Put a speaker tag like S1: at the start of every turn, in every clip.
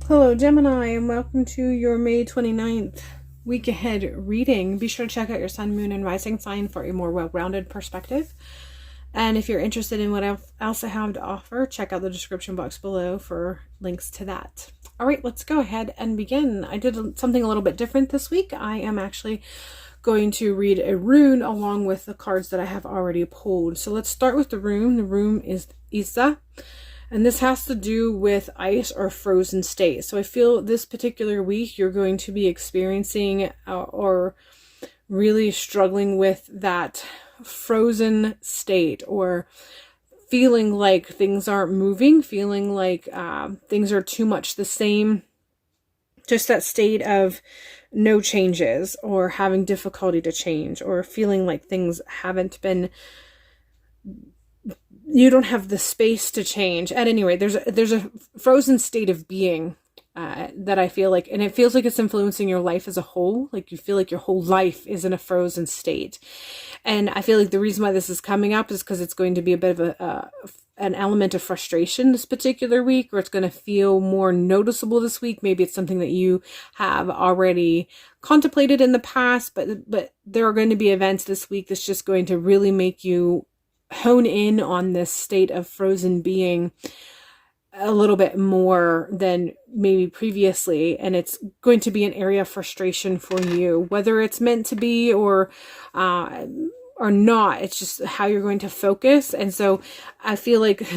S1: Hello Gemini, and welcome to your May 29th week ahead reading. Be sure to check out your sun, moon, and rising sign for a more well-rounded perspective. And if you're interested in what else I have to offer, check out the description box below for links to that. All right, let's go ahead and begin. I did something a little bit different this week. I am actually going to read a rune along with the cards that I have already pulled. So let's start with the rune. The rune is Isa. And this has to do with ice or frozen state. So I feel this particular week you're going to be experiencing or really struggling with that frozen state, or feeling like things aren't moving, feeling like things are too much the same. Just that state of no changes, or having difficulty to change, or feeling like things haven't been, you don't have the space to change. At any rate, there's a frozen state of being that I feel like, and it feels like it's influencing your life as a whole. Like you feel like your whole life is in a frozen state. And I feel like the reason why this is coming up is because it's going to be a bit of an element of frustration this particular week, or it's going to feel more noticeable this week. Maybe it's something that you have already contemplated in the past, but there are going to be events this week that's just going to really make you hone in on this state of frozen being a little bit more than maybe previously, and it's going to be an area of frustration for you, whether it's meant to be or not. It's just how you're going to focus. And so I feel like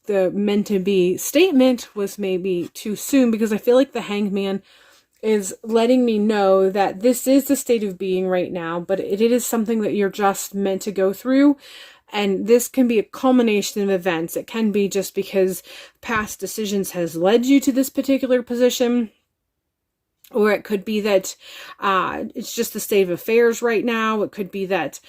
S1: the meant to be statement was maybe too soon, because I feel like the Hanged Man is letting me know that this is the state of being right now, but it is something that you're just meant to go through. And this can be a culmination of events. It can be just because past decisions has led you to this particular position. Or it could be that it's just the state of affairs right now. It could be that,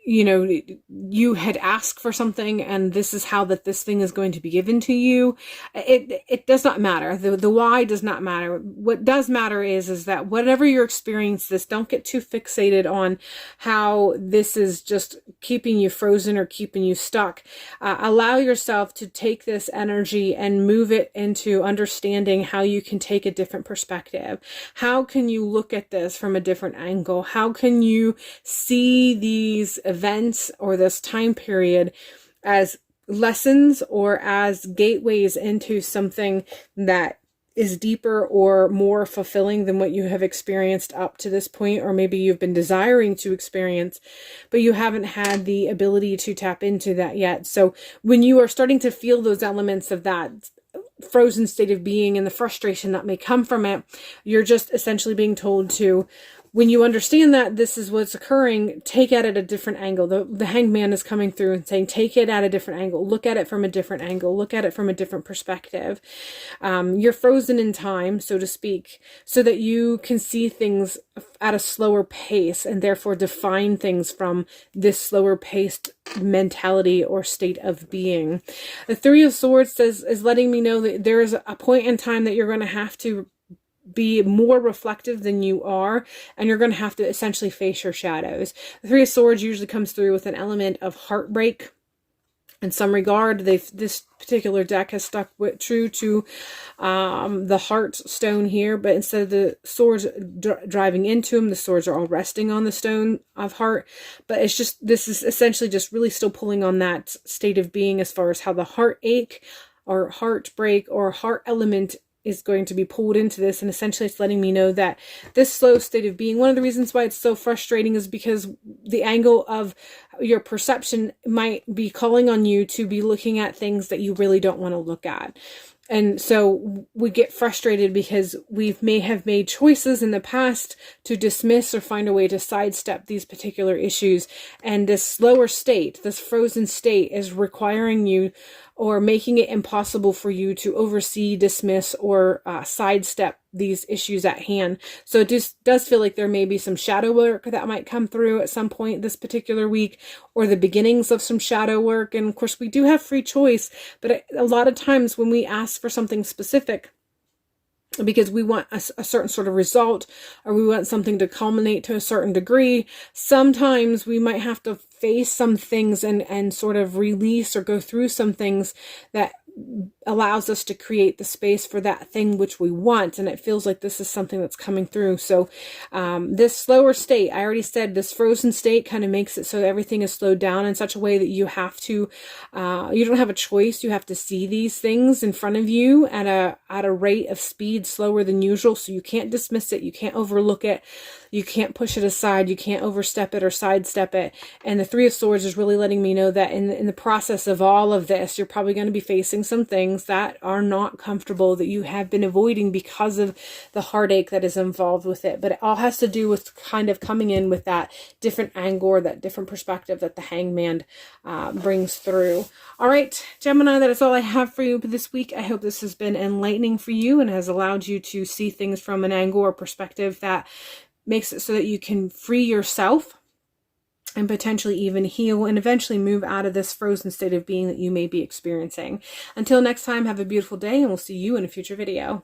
S1: you know, you had asked for something and this is how that this thing is going to be given to you. It does not matter. The why does not matter. What does matter is that whatever you're experiencing this, don't get too fixated on how this is just keeping you frozen or keeping you stuck. Allow yourself to take this energy and move it into understanding how you can take a different perspective. How can you look at this from a different angle? How can you see these events or this time period as lessons or as gateways into something that is deeper or more fulfilling than what you have experienced up to this point, or maybe you've been desiring to experience, but you haven't had the ability to tap into that yet. So when you are starting to feel those elements of that frozen state of being and the frustration that may come from it, you're just essentially being told to, when you understand that this is what's occurring, take it at a different angle. The Hanged Man is coming through and saying, take it at a different angle. Look at it from a different angle. Look at it from a different perspective. You're frozen in time, so to speak, so that you can see things at a slower pace and therefore define things from this slower paced mentality or state of being. The Three of Swords is letting me know that there is a point in time that you're going to have to be more reflective than you are, and you're going to have to essentially face your shadows. The Three of Swords usually comes through with an element of heartbreak in some regard. This particular deck has stuck true to the heart stone here, but instead of the swords driving into them, the swords are all resting on the stone of heart. But it's just, this is essentially just really still pulling on that state of being as far as how the heartache or heartbreak or heart element is going to be pulled into this. And essentially it's letting me know that this slow state of being, one of the reasons why it's so frustrating is because the angle of your perception might be calling on you to be looking at things that you really don't want to look at. And so we get frustrated because we may have made choices in the past to dismiss or find a way to sidestep these particular issues. And this slower state, this frozen state, is requiring you or making it impossible for you to oversee, dismiss, or sidestep these issues at hand. So it just does feel like there may be some shadow work that might come through at some point this particular week, or the beginnings of some shadow work. And of course, we do have free choice, but a lot of times when we ask for something specific, because we want a certain sort of result, or we want something to culminate to a certain degree, sometimes we might have to face some things and sort of release or go through some things that allows us to create the space for that thing which we want. And it feels like this is something that's coming through. So this slower state, I already said, this frozen state kind of makes it so that everything is slowed down in such a way that you have to, you don't have a choice. You have to see these things in front of you at a rate of speed slower than usual. So you can't dismiss it. You can't overlook it. You can't push it aside. You can't overstep it or sidestep it. And the Three of Swords is really letting me know that in the process of all of this, you're probably going to be facing some things that are not comfortable, that you have been avoiding because of the heartache that is involved with it. But it all has to do with kind of coming in with that different angle or that different perspective that the Hangman brings through. All right, Gemini, that is all I have for you this week. I hope this has been enlightening for you and has allowed you to see things from an angle or perspective that makes it so that you can free yourself and potentially even heal and eventually move out of this frozen state of being that you may be experiencing. Until next time, have a beautiful day, and we'll see you in a future video.